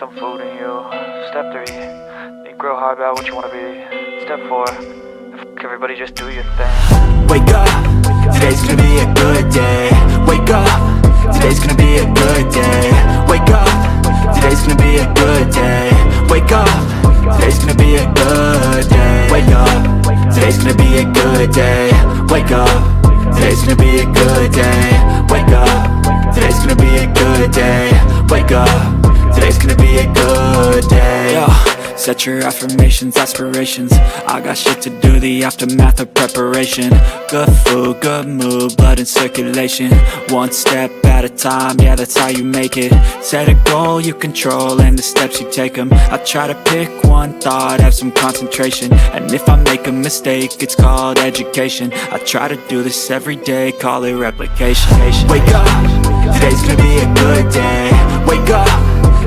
some food in you. Step 3, think real hard about what you wanna be. Step 4, everybody just do your thing. Wake up, today's gonna be a good day. Wake up, today's gonna be a good day. Wake up, today's gonna be a good day. Wake up, today's gonna be a good day. Wake up, today's gonna be a good day. Wake up, today's gonna be a good day. Wake up, today's gonna be a good day. Wake up, today's gonna be a good day. Yo, set your affirmations, aspirations. I got shit to do, the aftermath of preparation. Good food, good mood, blood in circulation. One step at a time, yeah, that's how you make it. Set a goal you control and the steps you take them. I try to pick one thought, have some concentration. And if I make a mistake, it's called education. I try to do this every day, call it replication. Wake up, today's gonna be a good day. Wake up,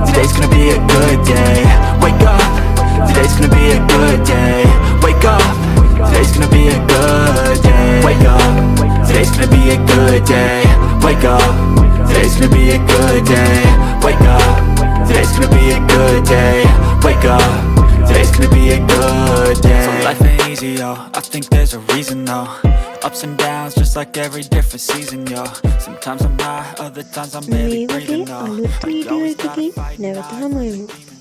today's gonna be a good day. Wake up, today's gonna be a good day. Wake up, today's gonna be a good day. Wake up, today's gonna be a good day. Wake up, today's gonna be a good day. Wake up, today's gonna be a good day. Wake up, today's gonna be a good day. So life ain't easy, yo, I think there's a reason though. Ups and downs, just like every different season, yo. Sometimes I'm high, other times I'm barely මේ breathing, වගේ though. අලුත් Like you video always gotta එකකින් fight නැවත හමුවෙමු.